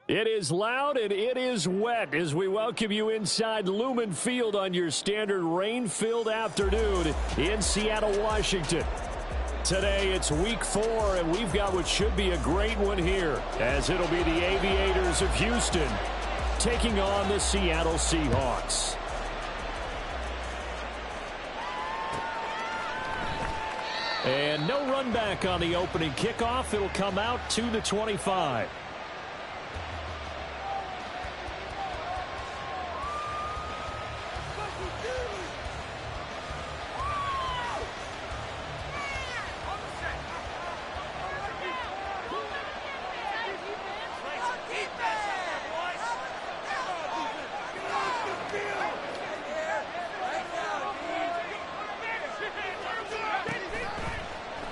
It is loud and it is wet as we welcome you inside Lumen Field on your standard rain-filled afternoon in Seattle, Washington. Today it's week 4 and we've got what should be a great one here as it'll be the Aviators of Houston taking on the Seattle Seahawks. And no run back on the opening kickoff. It'll come out to the 25.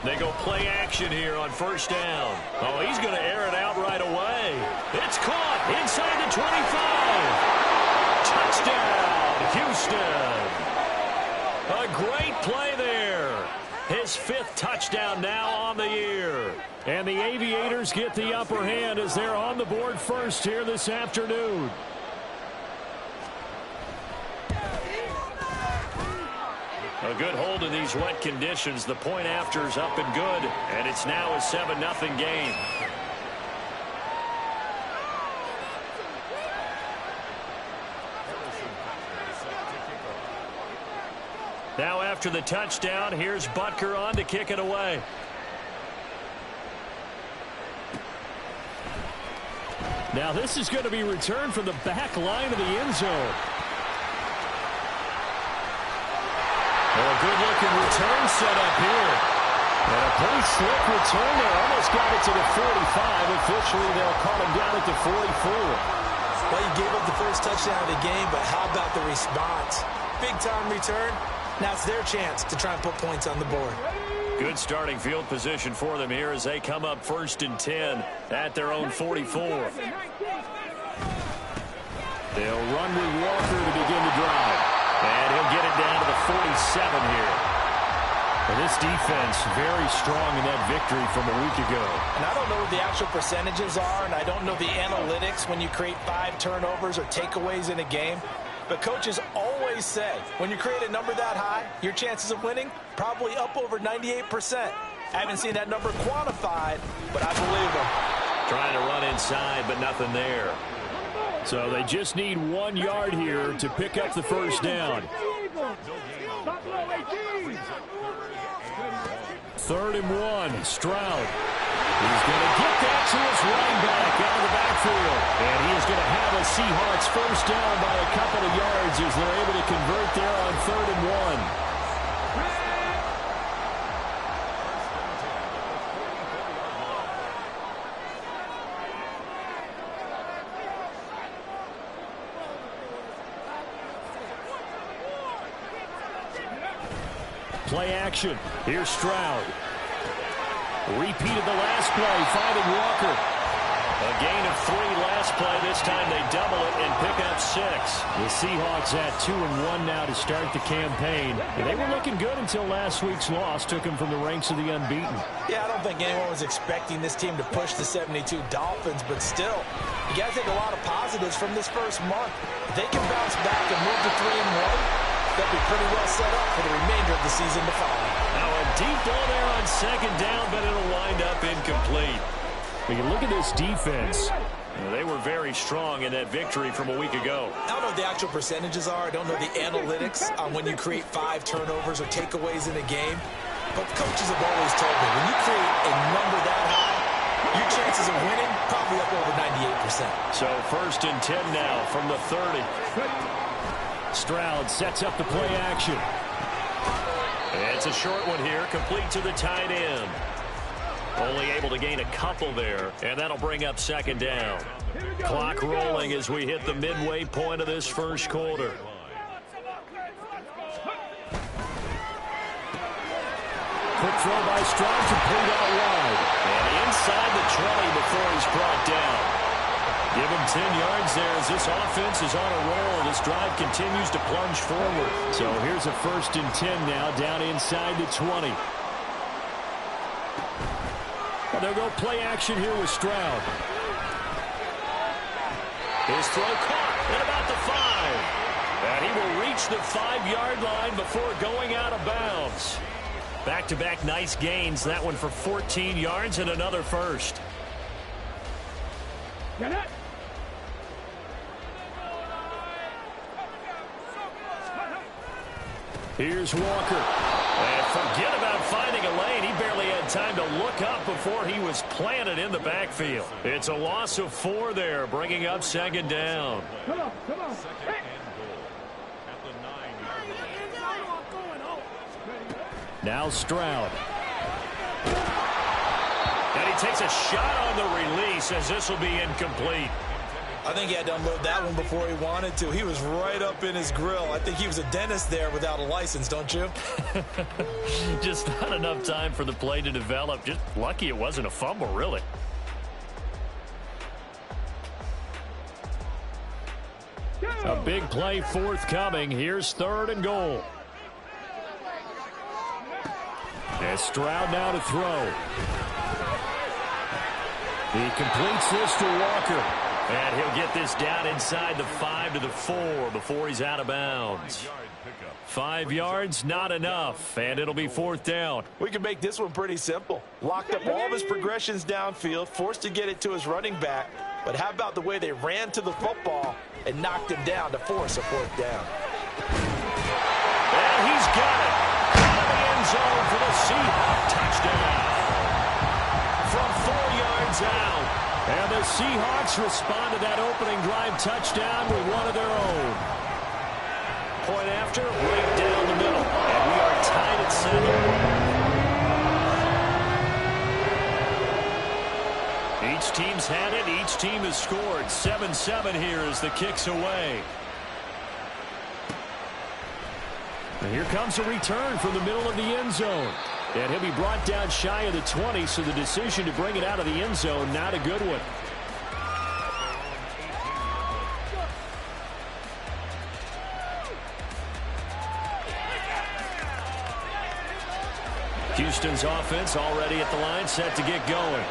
They go play action here on first down. Oh, he's going to air it out right away. It's caught inside the 25. Touchdown, Houston. A great play there. His 5th touchdown now on the year. And the Aviators get the upper hand as they're on the board first here this afternoon. A good hold in these wet conditions. The point after's up and good, and it's now a 7-0 game. Now after the touchdown, here's Butker on to kick it away. Now this is going to be returned from the back line of the end zone. A good-looking return set up here. And a pretty slick return there. Almost got it to the 45. Officially, they'll call him down at the 44. Well, you gave up the first touchdown of the game, but how about the response? Big-time return. Now it's their chance to try and put points on the board. Good starting field position for them here as they come up 1st and 10 at their own 44. They'll run with Walker to begin the drive. And he'll get it down to the 47 here. And this defense very strong in that victory from a week ago. And I don't know what the actual percentages are, and I don't know the analytics when you create 5 turnovers or takeaways in a game. But coaches always say, when you create a number that high, your chances of winning probably up over 98%. I haven't seen that number quantified, but I believe them. Trying to run inside, but nothing there. So they just need 1 yard here to pick up the first down. 3rd and 1, Stroud. He's going to get that to his running back out of the backfield. And he is going to have a Seahawks first down by a couple of yards as they're able to convert there on 3rd and 1. Play action. Here's Stroud. Repeated the last play, finding Walker. A gain of 3 last play. This time they double it and pick up 6. The Seahawks at 2-1 now to start the campaign. And they were looking good until last week's loss took them from the ranks of the unbeaten. Yeah, I don't think anyone was expecting this team to push the 72 Dolphins, but still, you got to take a lot of positives from this first month. If they can bounce back and move to 3-1, they'll be pretty well set up for the remainder of the season to follow. Now a deep ball there on 2nd down, but it'll wind up incomplete. We can look at this defense. They were very strong in that victory from a week ago. I don't know what the actual percentages are. I don't know the analytics on when you create 5 turnovers or takeaways in a game. But coaches have always told me, when you create a number that high, your chances of winning probably up over 98%. So 1st and 10 now from the 30. Stroud sets up the play action. It's a short one here, complete to the tight end. Only able to gain a couple there, and that'll bring up 2nd down. Clock rolling as we hit the midway point of this first quarter. Quick throw by Stroud, complete out wide. And inside the 20 before he's brought down. Give him 10 yards there as this offense is on a roll. This drive continues to plunge forward. So here's a 1st and 10 now down inside the 20. And they'll go play action here with Stroud. His throw caught at about the 5. And he will reach the 5-yard line before going out of bounds. Back-to-back nice gains. That one for 14 yards and another first. Get it. Here's Walker. And forget about finding a lane. He barely had time to look up before he was planted in the backfield. It's a loss of 4 there, bringing up second down. Come on. Hey. Now Stroud. And he takes a shot on the release as this will be incomplete. I think he had to unload that one before he wanted to. He was right up in his grill. I think he was a dentist there without a license, don't you? Just not enough time for the play to develop. Just lucky it wasn't a fumble, really. A big play forthcoming. Here's 3rd and goal. And Stroud now to throw. He completes this to Walker. And he'll get this down inside the 5 to the 4 before he's out of bounds. 5 yards, not enough, and it'll be 4th down. We can make this one pretty simple. Locked up all of his progressions downfield, forced to get it to his running back. But how about the way they ran to the football and knocked him down to force a 4th down? And he's got it. Out of the end zone for the Seahawks touchdown. From 4 yards out. And the Seahawks respond to that opening drive touchdown with one of their own. Point after, right down the middle. And we are tied at 7. Each team's had it. Each team has scored. 7-7 here as the kick's away. And here comes a return from the middle of the end zone. And he'll be brought down shy of the 20, so the decision to bring it out of the end zone, not a good one. Houston's offense already at the line, set to get going.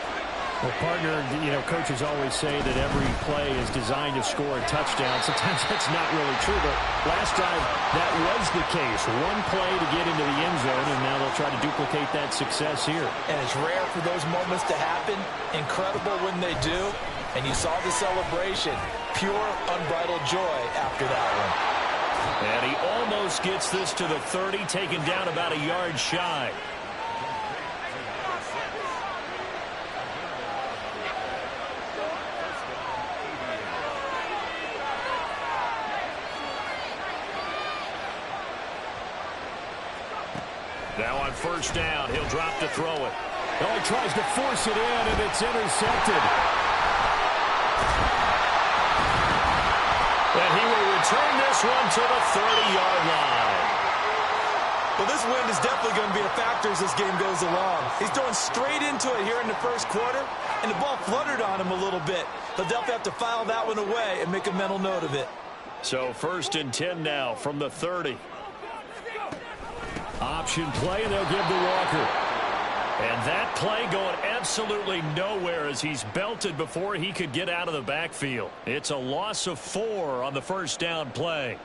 Well, partner, coaches always say that every play is designed to score a touchdown. Sometimes that's not really true, but last drive that was the case. One play to get into the end zone, and now they'll try to duplicate that success here. And it's rare for those moments to happen. Incredible when they do. And you saw the celebration. Pure, unbridled joy after that one. And he almost gets this to the 30, taken down about a yard shy. Now on 1st down, he'll drop to throw it. Oh, he tries to force it in, and it's intercepted. And he will return this one to the 30-yard line. Well, this wind is definitely going to be a factor as this game goes along. He's going straight into it here in the 1st quarter, and the ball fluttered on him a little bit. They'll definitely have to file that one away and make a mental note of it. So 1st and 10 now from the 30. Option play, and they'll give to Walker. And that play going absolutely nowhere as he's belted before he could get out of the backfield. It's a loss of 4 on the 1st down play.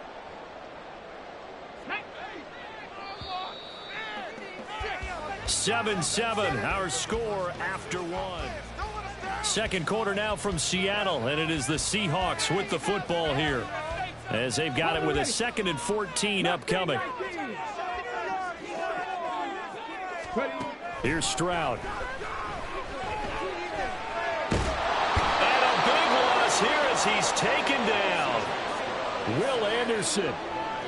Seven, our score after 1. 2nd quarter now from Seattle, and it is the Seahawks with the football here as they've got it with a 2nd and 14 upcoming. Here's Stroud. And a big loss here as he's taken down. Will Anderson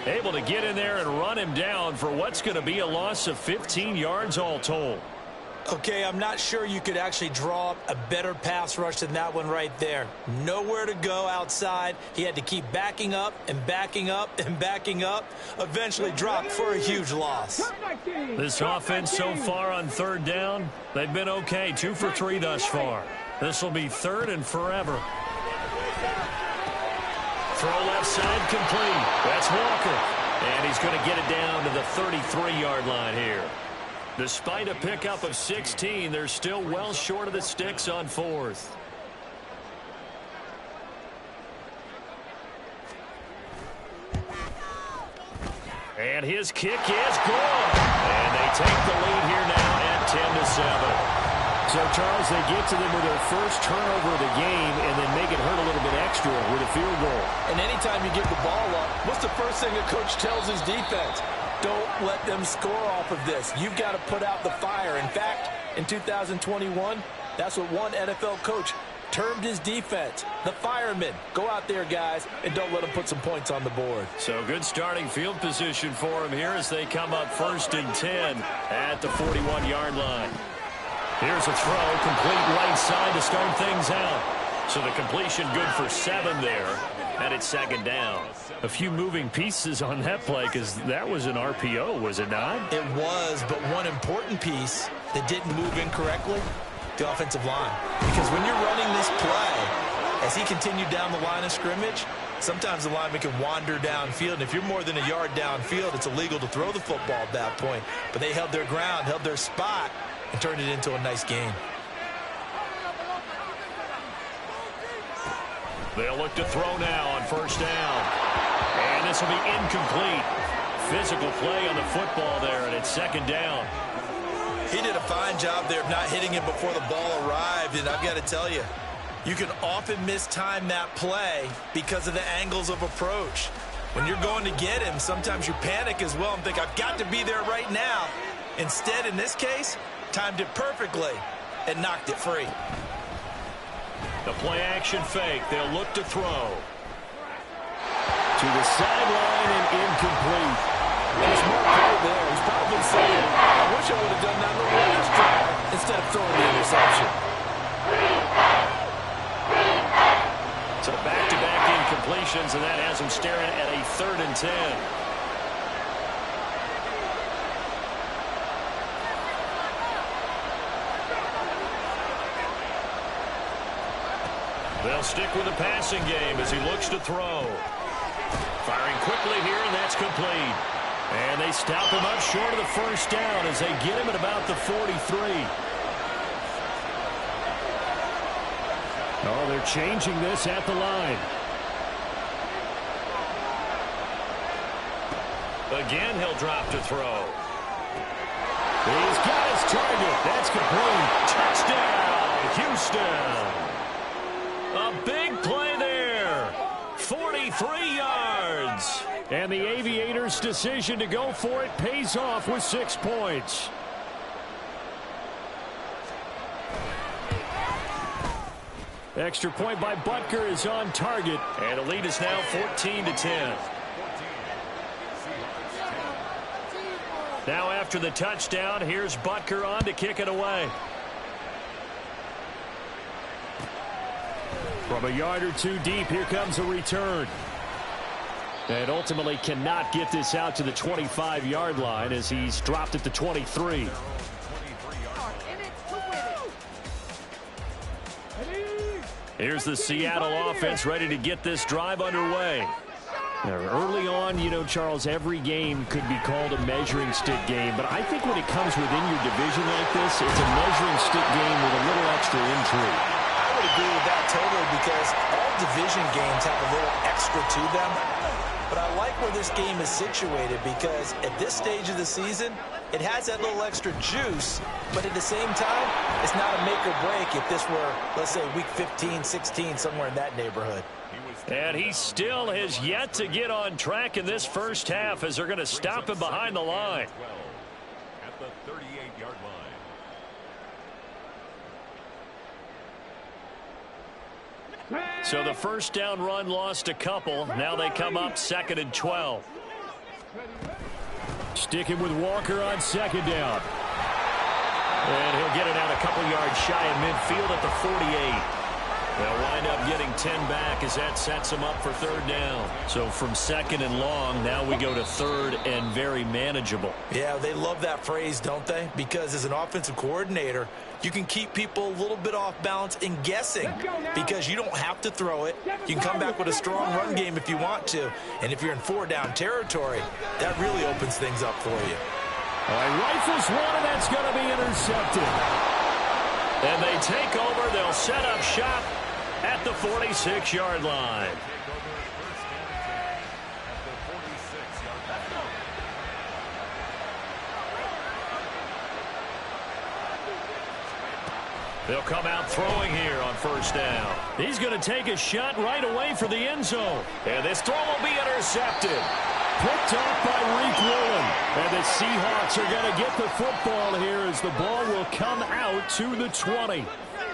able to get in there and run him down for what's going to be a loss of 15 yards all told. Okay, I'm not sure you could actually draw up a better pass rush than that one right there. Nowhere to go outside. He had to keep backing up and backing up and backing up. Eventually dropped for a huge loss. This offense so far on 3rd down, they've been okay. 2 for 3 thus far. This will be 3rd and forever. Throw left side complete. That's Walker. And he's going to get it down to the 33-yard line here. Despite a pickup of 16, they're still well short of the sticks on 4th. And his kick is good. And they take the lead here now at 10-7. So, Charles, they get to them with their first turnover of the game and then make it hurt a little bit extra with a field goal. And anytime you give the ball up, what's the first thing a coach tells his defense? Don't let them score off of this. You've got to put out the fire. In fact, in 2021, that's what one NFL coach termed his defense, the firemen. Go out there, guys, and don't let them put some points on the board. So good starting field position for him here as they come up 1st and 10 at the 41-yard line. Here's a throw, complete right side to start things out. So the completion good for 7 there, and it's 2nd down. A few moving pieces on that play because that was an RPO, was it not? It was, but one important piece that didn't move incorrectly, the offensive line. Because when you're running this play, as he continued down the line of scrimmage, sometimes the lineman can wander downfield. And if you're more than a yard downfield, it's illegal to throw the football at that point. But they held their ground, held their spot, and turned it into a nice game. They'll look to throw now on 1st down. And this will be incomplete. Physical play on the football there, and it's 2nd down. He did a fine job there of not hitting it before the ball arrived. And I've got to tell you, you can often mistime that play because of the angles of approach. When you're going to get him, sometimes you panic as well and think, I've got to be there right now. Instead, in this case, timed it perfectly and knocked it free. The play-action fake. They'll look to throw. To the sideline and incomplete. There's more play there. He's probably saying, I wish I would have done that in the last drive instead of throwing the interception. So back-to-back incompletions, and that has him staring at a 3rd and 10. They'll stick with the passing game as he looks to throw. Firing quickly here, and that's complete. And they stop him up short of the 1st down as they get him at about the 43. Oh, they're changing this at the line. Again, he'll drop to throw. He's got his target. That's complete. Touchdown, Houston. A big play there. 43 yards. And the Aviators' decision to go for it pays off with 6 points. Extra point by Butker is on target. And the lead is now 14-10. Now after the touchdown, here's Butker on to kick it away. From a yard or two deep, here comes a return. And ultimately cannot get this out to the 25-yard line as he's dropped at the 23. Here's the Seattle offense ready to get this drive underway. Now, early on, you know, Charles, every game could be called a measuring stick game. But I think when it comes within your division like this, it's a measuring stick game with a little extra intrigue. I would agree with that totally because all division games have a little extra to them. But I like where this game is situated because at this stage of the season, it has that little extra juice. But at the same time, it's not a make or break if this were, let's say, week 15, 16, somewhere in that neighborhood. And he still has yet to get on track in this first half as they're going to stop him behind the line. At the 38-yard line. So the first down run lost a couple. Now they come up 2nd and 12. Sticking with Walker on 2nd down. And he'll get it out a couple yards shy of midfield at the 48. They'll wind up getting 10 back as that sets them up for 3rd down. So from 2nd and long, now we go to 3rd and very manageable. Yeah, they love that phrase, don't they? Because as an offensive coordinator, you can keep people a little bit off balance and guessing because you don't have to throw it. You can come back with a strong run game if you want to. And if you're in 4-down territory, that really opens things up for you. All right, rifles one, and that's going to be intercepted. And they take over. They'll set up shop at the 46-yard line. They'll come out throwing here on first down. He's going to take a shot right away for the end zone. And this throw will be intercepted. Picked off by Reek Woolen. And the Seahawks are going to get the football here as the ball will come out to the 20.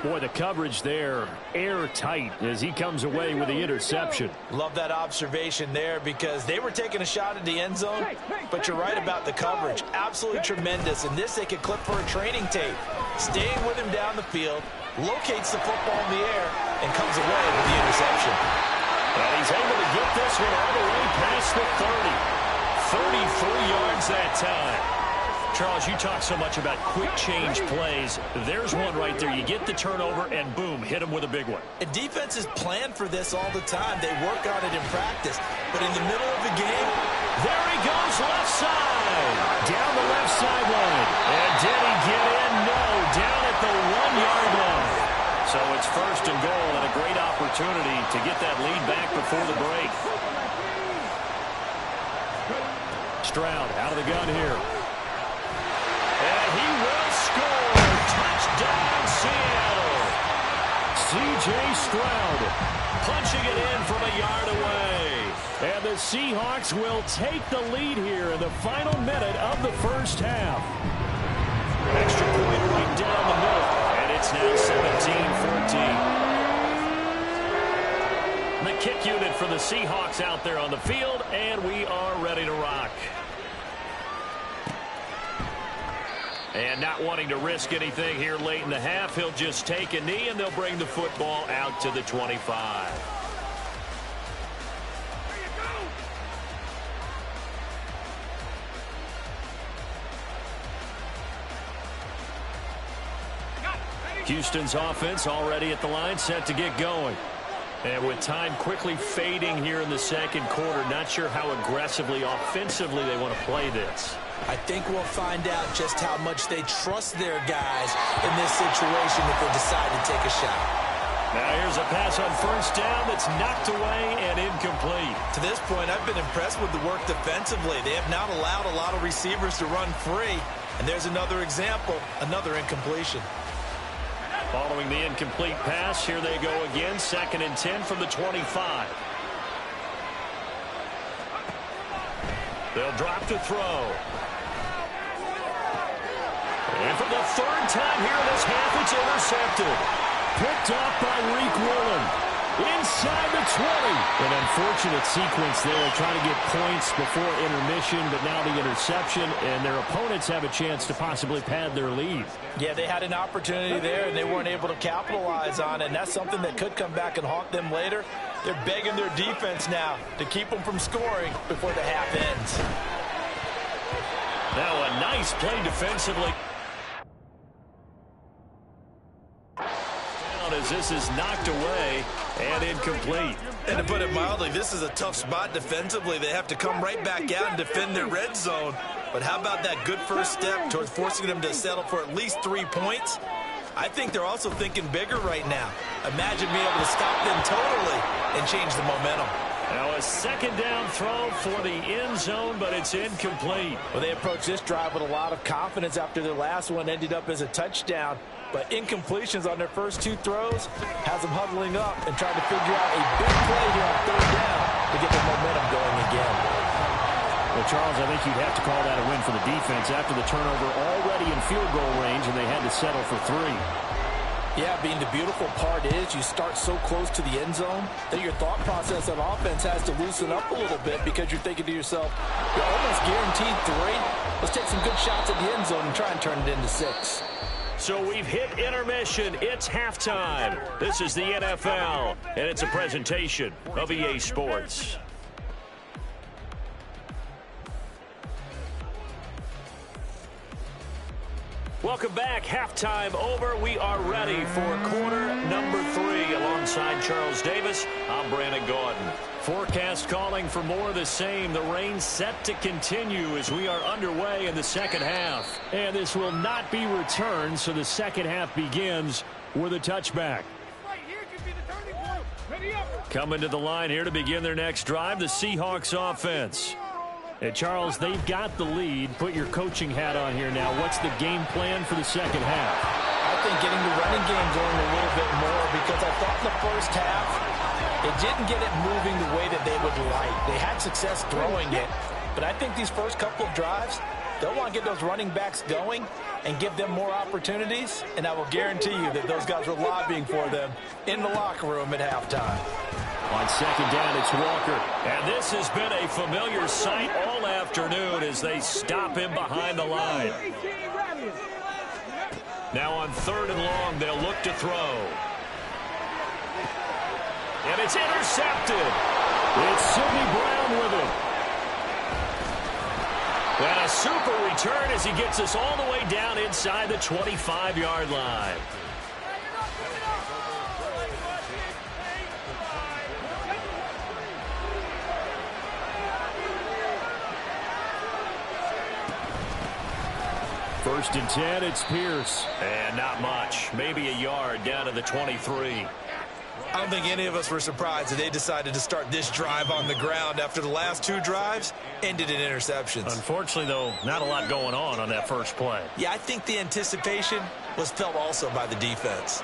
Boy, the coverage there, airtight as he comes away with the interception. Love that observation there because they were taking a shot at the end zone, but you're right about the coverage. Absolutely tremendous. And this they could clip for a training tape. Staying with him down the field, locates the football in the air, and comes away with the interception. And he's able to get this one all the way past the 30. 33 yards that time. Charles, you talk so much about quick change plays. There's one right there. You get the turnover, and boom, hit him with a big one. And defenses plan for this all the time. They work on it in practice. But in the middle of the game, there he goes left side. Down the left sideline. And did he get in? No, down at the 1-yard line. So it's first and goal and a great opportunity to get that lead back before the break. Stroud out of the gun here. And he will score. Touchdown, Seattle. C.J. Stroud punching it in from a yard away. And the Seahawks will take the lead here in the final minute of the first half. Extra point right down the middle. And it's now 17-14. The kick unit for the Seahawks out there on the field, and we are ready to rock. And not wanting to risk anything here late in the half, he'll just take a knee, and they'll bring the football out to the 25. Houston's offense already at the line, set to get going. And with time quickly fading here in the second quarter, not sure how aggressively, offensively they want to play this. I think we'll find out just how much they trust their guys in this situation if they decide to take a shot. Now here's a pass on first down that's knocked away and incomplete. To this point, I've been impressed with the work defensively. They have not allowed a lot of receivers to run free. And there's another example, another incompletion. Following the incomplete pass, here they go again, 2nd and 10 from the 25. They'll drop to throw. And for the 3rd time here in this half, it's intercepted. Picked off by Reek Woolen. Inside the 20. An unfortunate sequence there, trying to get points before intermission, but now the interception, and their opponents have a chance to possibly pad their lead. Yeah, they had an opportunity there, and they weren't able to capitalize on it, and that's something that could come back and haunt them later. They're begging their defense now to keep them from scoring before the half ends. Now a nice play defensively. As this is knocked away and incomplete. And to put it mildly, this is a tough spot defensively. They have to come right back out and defend their red zone. But how about that good first step towards forcing them to settle for at least 3 points? I think they're also thinking bigger right now. Imagine being able to stop them totally and change the momentum. Now a 2nd down throw for the end zone, but it's incomplete. Well, they approached this drive with a lot of confidence after their last one ended up as a touchdown. But incompletions on their first 2 throws has them huddling up and trying to figure out a big play here on 3rd down to get the momentum going again. Well, Charles, I think you'd have to call that a win for the defense after the turnover already in field goal range, and they had to settle for 3. Yeah, being the beautiful part is you start so close to the end zone that your thought process on offense has to loosen up a little bit because you're thinking to yourself, you're almost guaranteed 3. Let's take some good shots at the end zone and try and turn it into 6. So we've hit intermission. It's halftime. This is the NFL, and it's a presentation of EA Sports. Welcome back. Halftime over. We are ready for quarter number 3. Alongside Charles Davis, I'm Brandon Gordon. Forecast calling for more of the same. The rain set to continue as we are underway in the second half. And this will not be returned, so the second half begins with a touchback. Coming to the line here to begin their next drive, the Seahawks offense. And Charles, they've got the lead. Put your coaching hat on here now. What's the game plan for the second half? I think getting the running game going a little bit more, because I thought in the first half it didn't get it moving the way that they would like. They had success throwing it, but I think these first couple of drives, they'll want to get those running backs going and give them more opportunities, and I will guarantee you that those guys were lobbying for them in the locker room at halftime. On second down, it's Walker. And this has been a familiar sight all afternoon as they stop him behind the line. Now on third and long, they'll look to throw. And it's intercepted. It's Sidney Brown with it. And a super return as he gets us all the way down inside the 25-yard line. First and 10, it's Pierce. And not much. Maybe a yard down to the 23. I don't think any of us were surprised that they decided to start this drive on the ground after the last two drives ended in interceptions. Unfortunately, though, not a lot going on that first play. Yeah, I think the anticipation was felt also by the defense.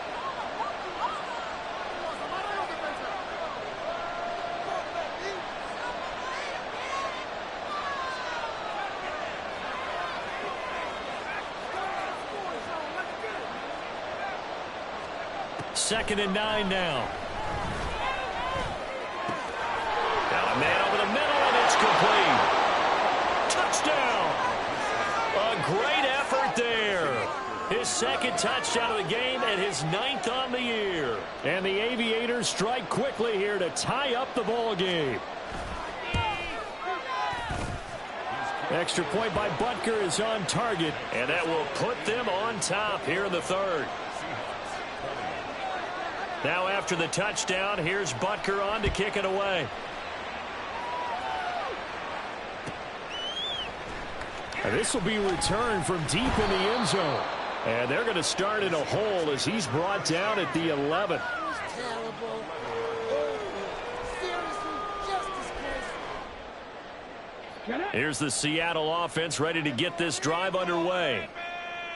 Second and 9 now. Got a man over the middle, and it's complete. Touchdown. A great effort there. His second touchdown of the game and his 9th on the year. And the Aviators strike quickly here to tie up the ball game. Extra point by Butker is on target, and that will put them on top here in the third. Now after the touchdown, here's Butker on to kick it away. And this will be returned from deep in the end zone. And they're going to start in a hole as he's brought down at the 11. Here's the Seattle offense ready to get this drive underway.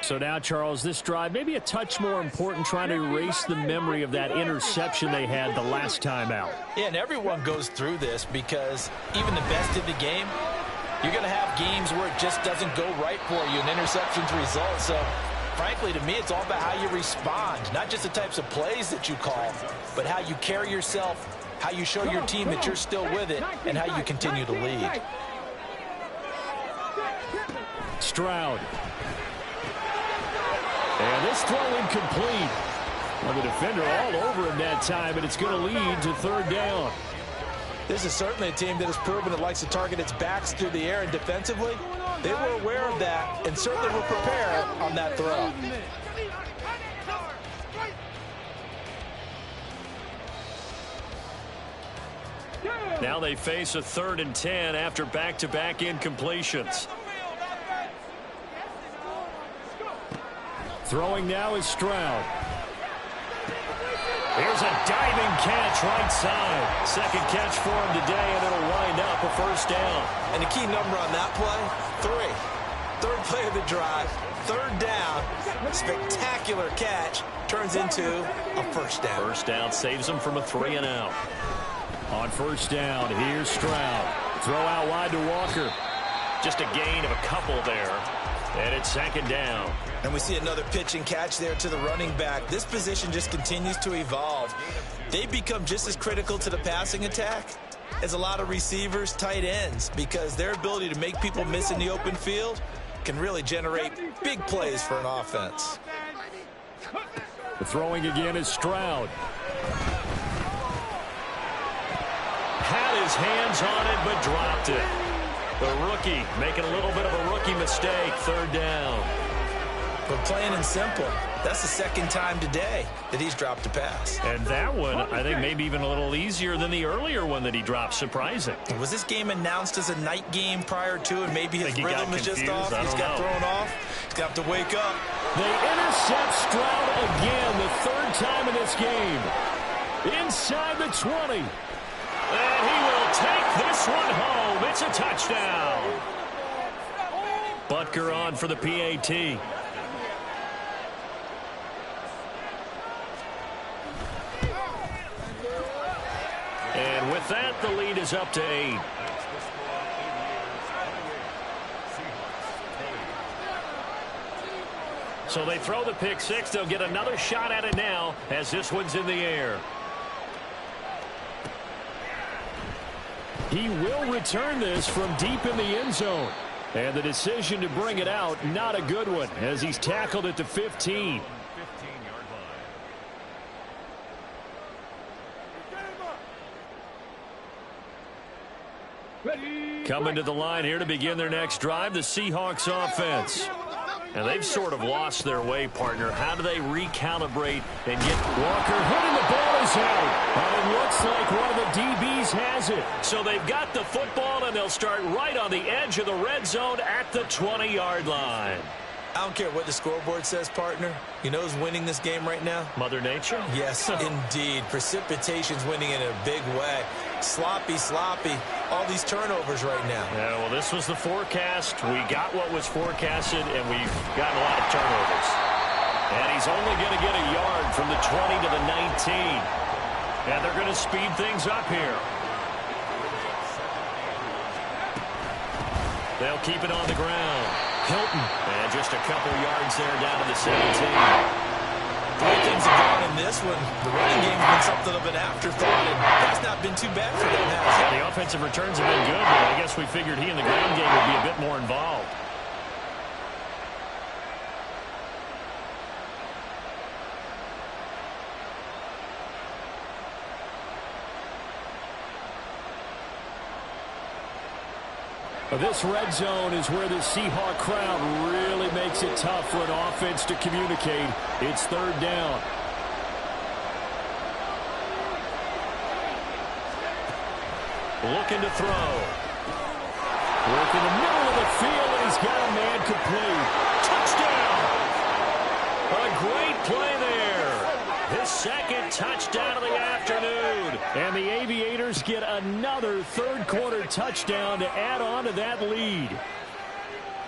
So now, Charles, this drive maybe a touch more important, trying to erase the memory of that interception they had the last time out. Yeah, and everyone goes through this because even the best in the game, you're going to have games where it just doesn't go right for you, and interceptions result. So, frankly, to me, it's all about how you respond, not just the types of plays that you call, but how you carry yourself, how you show your team that you're still with it, and how you continue to lead. Stroud. And this throw incomplete. Well, the defender all over him that time, and it's going to lead to third down. This is certainly a team that has proven it likes to target its backs through the air, and defensively, they were aware of that and certainly were prepared on that throw. Now they face a 3rd and 10 after back-to-back incompletions. Throwing now is Stroud. Here's a diving catch right side. Second catch for him today, and it'll wind up a first down. And the key number on that play, 3. Third play of the drive, third down, spectacular catch, turns into a first down. First down saves him from a 3 and out. On first down, here's Stroud. Throw out wide to Walker. Just a gain of a couple there. And it's second down. And we see another pitch and catch there to the running back. This position just continues to evolve. They become just as critical to the passing attack as a lot of receivers, tight ends, because their ability to make people miss in the open field can really generate big plays for an offense. The throwing again is Stroud. Had his hands on it, but dropped it. The rookie making a little bit of a rookie mistake, third down. But plain and simple, that's the second time today that he's dropped a pass. And that one, I think, maybe even a little easier than the earlier one that he dropped. Surprising. Was this game announced as a night game prior to, and maybe his rhythm is just off? He's got thrown off. He's got to wake up. They intercept Stroud again, the 3rd time in this game. Inside the 20. And he will take this one home. It's a touchdown. Butker on for the PAT. with that, the lead is up to 8. That's the score. Aviators 28. Seahawks 20. So they throw the pick six. They'll get another shot at it now as this one's in the air. He will return this from deep in the end zone. And the decision to bring it out, not a good one, as he's tackled at the 15. 15-yard line. Coming to the line here to begin their next drive, the Seahawks offense. And they've sort of lost their way, partner. How do they recalibrate and get Walker hitting the ball is out? And it looks like one of the DBs has it. So they've got the football, and they'll start right on the edge of the red zone at the 20-yard line. I don't care what the scoreboard says, partner. You know who's winning this game right now? Mother Nature? Yes, indeed. Precipitation's winning in a big way. Sloppy. All these turnovers right now. Yeah, well, this was the forecast. We got what was forecasted, and we've gotten a lot of turnovers. And he's only going to get a yard from the 20 to the 19. And they're going to speed things up here. They'll keep it on the ground. Hilton. And just a couple yards there down to the 17. The way things have gone in this one, the running game's been something of an afterthought, and that's not been too bad for them, has it? Yeah, the offensive returns have been good, but I guess we figured he in the ground game would be a bit more involved. This red zone is where the Seahawk crowd really makes it tough for an offense to communicate. It's third down. Looking to throw. Work in the middle of the field, and he's got a man complete. Touchdown! A great play there. His second touchdown of the afternoon. And the Aviators get another third-quarter touchdown to add on to that lead.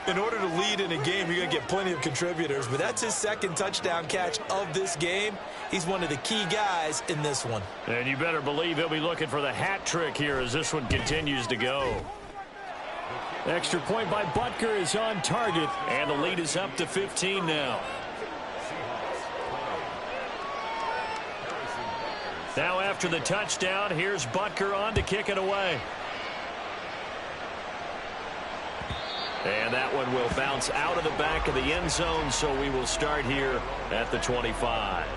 In order to lead in a game, you're going to get plenty of contributors, but that's his second touchdown catch of this game. He's one of the key guys in this one. And you better believe he'll be looking for the hat trick here as this one continues to go. Extra point by Butker is on target, and the lead is up to 15 now. Now after the touchdown, here's Butker on to kick it away. And that one will bounce out of the back of the end zone, so we will start here at the 25.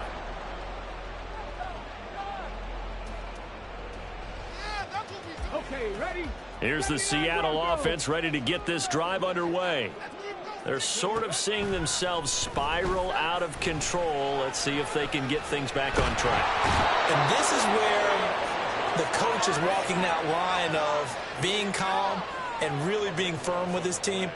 Okay, ready? Here's the Seattle offense ready to get this drive underway. They're sort of seeing themselves spiral out of control. Let's see if they can get things back on track. And this is where the coach is walking that line of being calm and really being firm with his team.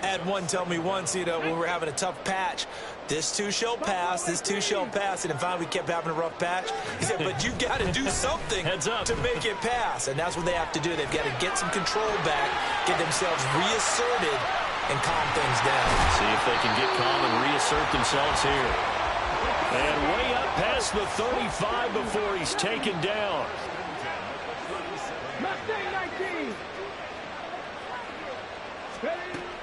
I had one tell me once, when we were having a tough patch, this too shall pass, this too shall pass. And finally we kept having a rough patch. He said, but you got to do something to make it pass. And that's what they have to do. They've got to get some control back, get themselves reasserted, and calm things down. See if they can get calm and reassert themselves here. And way up past the 35 before he's taken down.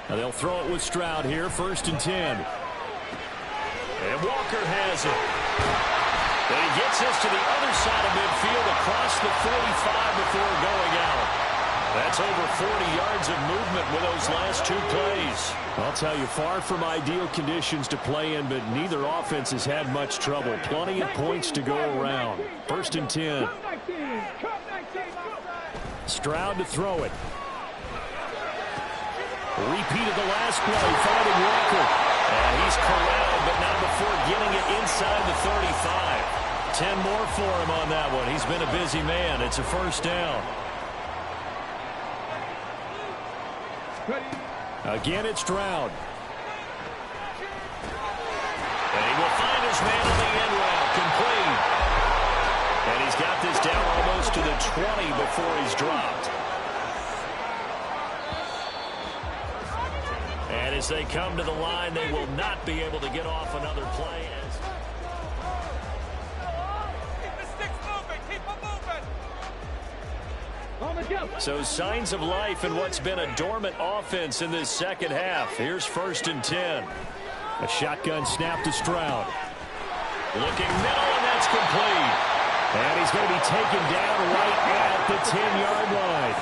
Now they'll throw it with Stroud here, 1st and 10. And Walker has it. And he gets this to the other side of midfield across the 45 before going out. That's over 40 yards of movement with those last two plays. I'll tell you, far from ideal conditions to play in, but neither offense has had much trouble. Plenty of points to go around. 1st and 10. Stroud to throw it. Repeated the last play, finding Walker. And he's corralled, but not before getting it inside the 35. 10 more for him on that one. He's been a busy man. It's a 1st down. Again, it's Stroud. And he will find his man on the end route, complete. And he's got this down almost to the 20 before he's dropped. And as they come to the line, they will not be able to get off another play. Keep the sticks moving. Keep them moving. So signs of life in what's been a dormant offense in this second half. Here's 1st and 10. A shotgun snap to Stroud. Looking middle, and that's complete. And he's going to be taken down right at the 10-yard line.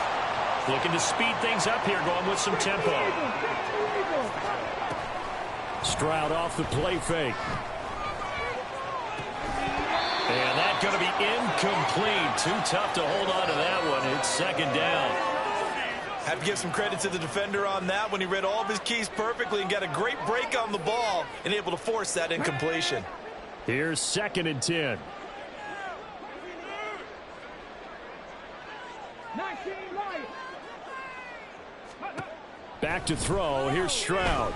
Looking to speed things up here, going with some tempo. Stroud off the play fake. And that's going to be incomplete. Too tough to hold on to that one. It's 2nd down. Have to give some credit to the defender on that when he read all of his keys perfectly and got a great break on the ball and able to force that incompletion. Here's 2nd and 10. Back to throw. Here's Stroud.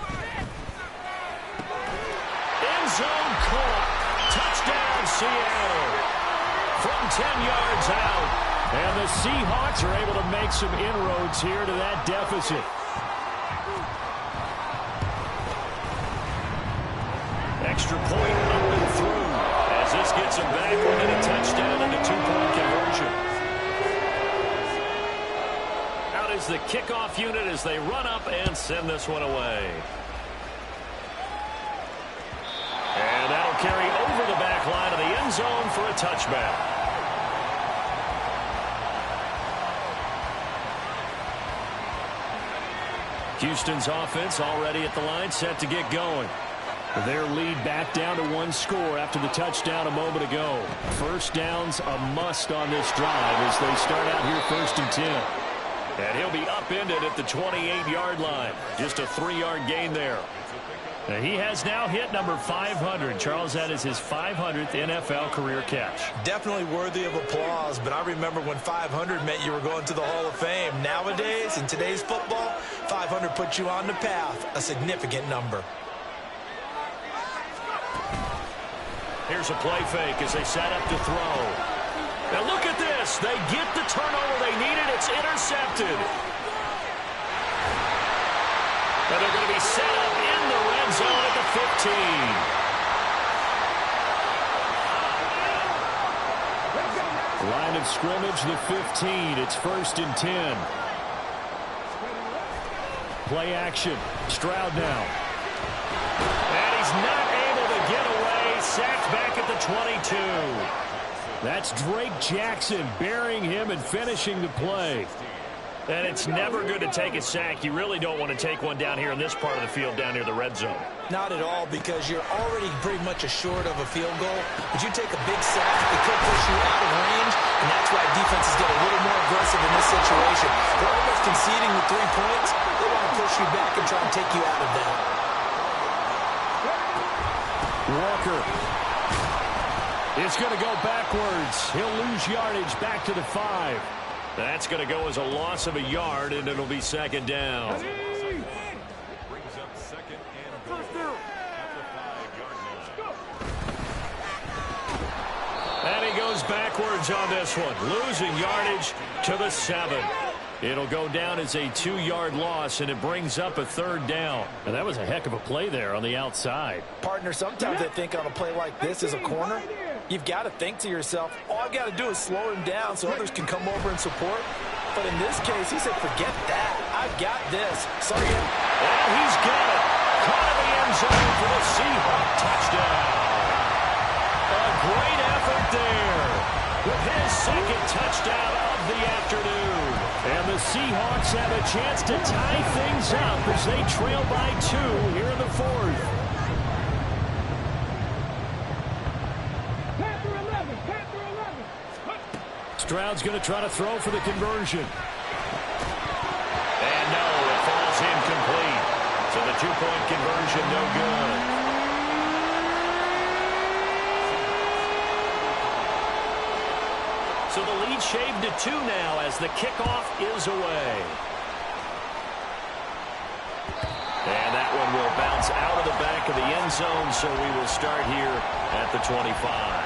End zone caught. Touchdown, Seattle. From 10 yards out. And the Seahawks are able to make some inroads here to that deficit. Extra point up and through. As this gets them back within a touchdown and a 2-point conversion. Out is the kickoff unit as they run up and send this one away. And that'll carry over the back line of the end zone for a touchback. Houston's offense already at the line, set to get going. Their lead back down to 1 score after the touchdown a moment ago. 1st down's a must on this drive as they start out here 1st and 10. And he'll be upended at the 28-yard line. Just a 3-yard gain there. Now he has now hit number 500. Charles, that is his 500th NFL career catch. Definitely worthy of applause, but I remember when 500 meant you were going to the Hall of Fame. Nowadays, in today's football, 500 puts you on the path, a significant number. Here's a play fake as they set up to throw. Now look at this. They get the turnover they needed. It's intercepted. And they're going to be set up in the red zone at the 15. Line of scrimmage, the 15. It's 1st and 10. Play action. Stroud now. And he's not able to get away. Sacked back at the 22. That's Drake Jackson burying him and finishing the play. And it's never good to take a sack. You really don't want to take one down here in this part of the field down near the red zone. Not at all, because you're already pretty much assured of a field goal. But you take a big sack, it could push you out of range, and that's why defenses get a little more aggressive in this situation. They're almost conceding the 3 points. They want to push you back and try and take you out of that. Walker is going to go backwards. He'll lose yardage back to the 5. That's going to go as a loss of a yard, and it'll be 2nd down. Brings up 2nd and goal at the 5-yard line. And he goes backwards on this one, losing yardage to the 7. It'll go down as a 2-yard loss, and it brings up a 3rd down. And that was a heck of a play there on the outside. Partner, sometimes they think on a play like this as a corner, you've got to think to yourself, all I've got to do is slow him down so others can come over and support. But in this case, he said, forget that. I've got this. Sorry. And he's got it. Caught in the end zone for the Seahawk touchdown. A great effort there with his 2nd touchdown of the afternoon. And the Seahawks have a chance to tie things up as they trail by 2 here in the 4th. Stroud's going to try to throw for the conversion. And no, it falls incomplete. So the 2-point conversion no good. So the lead shaved to 2 now as the kickoff is away. And that one will bounce out of the back of the end zone, so we will start here at the 25.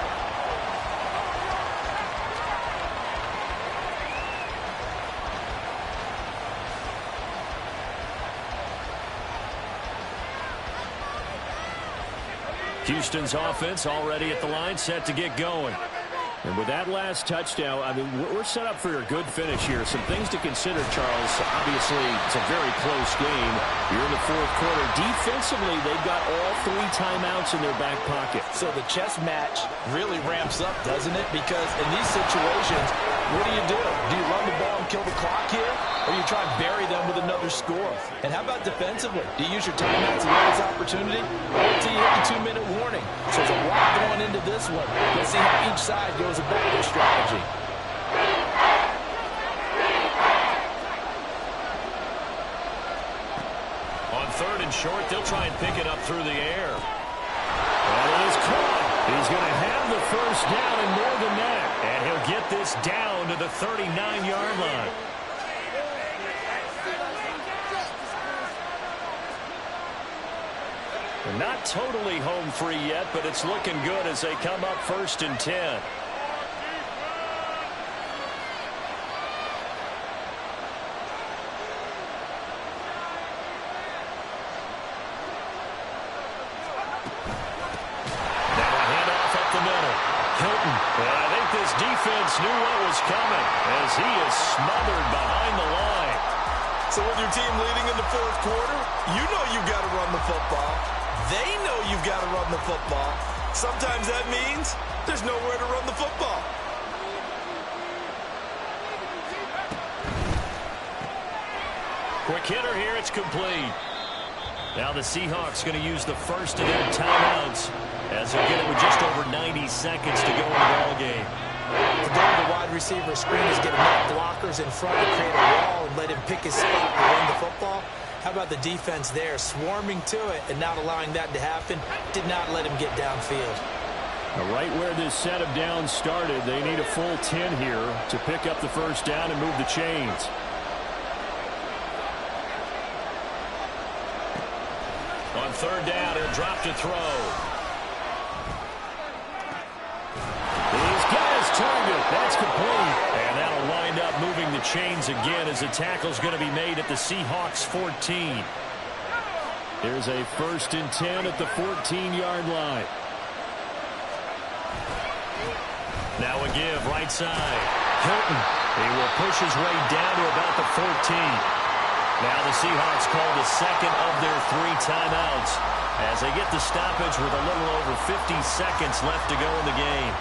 Houston's offense already at the line, set to get going. And with that last touchdown, I mean, we're set up for a good finish here. Some things to consider, Charles. Obviously, it's a very close game. You're in the fourth quarter. Defensively, they've got all 3 timeouts in their back pocket. So the chess match really ramps up, doesn't it? Because in these situations, what do? Do you run the ball and kill the clock here? Or do you try and bury them with another score? And how about defensively? Do you use your timeouts and this opportunity? Or do you hit the 2-minute warning? So there's a lot going into this one. Let's see how each side goes about their strategy. On 3rd and short, they'll try and pick it up through the air. That is caught. He's going to have the first down and more than that. And he'll get this down to the 39-yard line. Not totally home free yet, but it's looking good as they come up 1st and 10. This defense knew what was coming as he is smothered behind the line. So with your team leading in the fourth quarter, you know you've got to run the football. They know you've got to run the football. Sometimes that means there's nowhere to run the football. Quick hitter here, it's complete. Now the Seahawks going to use the first of their timeouts as they'll get it with just over 90 seconds to go in the ball game. Today, the wide receiver screen is getting enough blockers in front to create a wall and let him pick his spot to run the football. How about the defense there, swarming to it and not allowing that to happen? Did not let him get downfield. Right where this set of downs started, they need a full 10 here to pick up the first down and move the chains. On 3rd down, he'll drop to throw. He's got his target. That's complete. And that'll wind up moving the chains again as the tackle's going to be made at the Seahawks 14. There's a 1st and 10 at the 14-yard line. Now a give right side. Hilton. He will push his way down to about the 14. Now the Seahawks call the second of their 3 timeouts as they get the stoppage with a little over 50 seconds left to go in the game.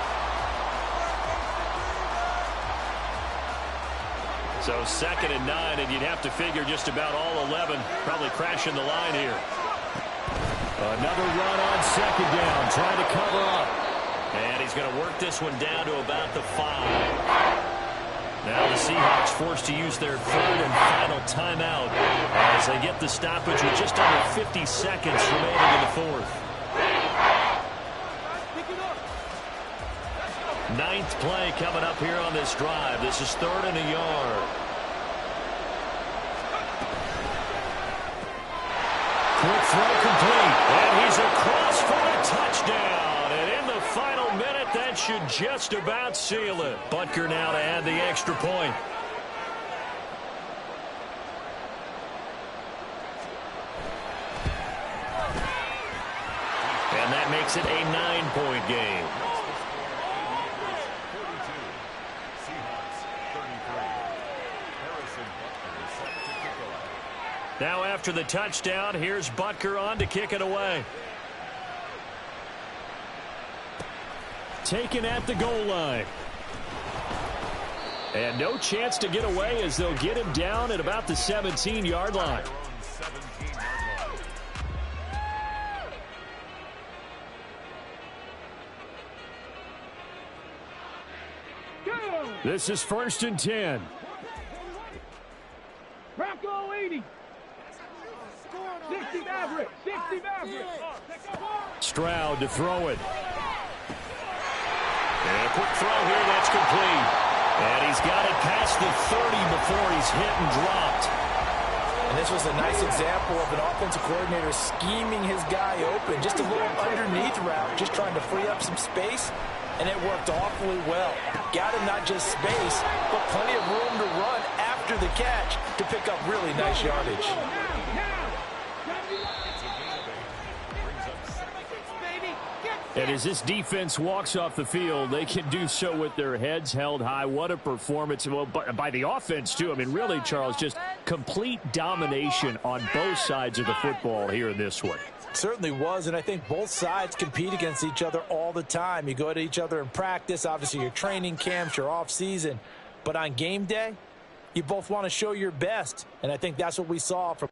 So 2nd and 9, and you'd have to figure just about all 11 probably crashing the line here. Another run on 2nd down, trying to cover up. And he's going to work this one down to about the 5. Now the Seahawks forced to use their 3rd and final timeout as they get the stoppage with just under 50 seconds remaining in the 4th. 9th play coming up here on this drive. This is 3rd and a yard. Quick throw complete, and he's across for a touchdown. And in the final minute, that should just about seal it. Butker now to add the extra point. And that makes it a 9-point game. Now after the touchdown, here's Butker on to kick it away. Taken at the goal line. And no chance to get away as they'll get him down at about the 17-yard line. This is 1st and 10. Bronco 80. 60 Maverick. 60 Maverick. Stroud to throw it. And a quick throw here, that's complete. And he's got it past the 30 before he's hit and dropped. And this was a nice example of an offensive coordinator scheming his guy open. Just a little underneath route, just trying to free up some space. And it worked awfully well. Got him not just space, but plenty of room to run after the catch to pick up really nice yardage. Baby, get And as this defense walks off the field, they can do so with their heads held high. What a performance. Well, by the offense, too. I mean, really, Charles, just complete domination on both sides of the football here in this one. Certainly was, and I think both sides compete against each other all the time. You go to each other in practice, obviously your training camps, your off-season. But on game day, you both want to show your best, and I think that's what we saw from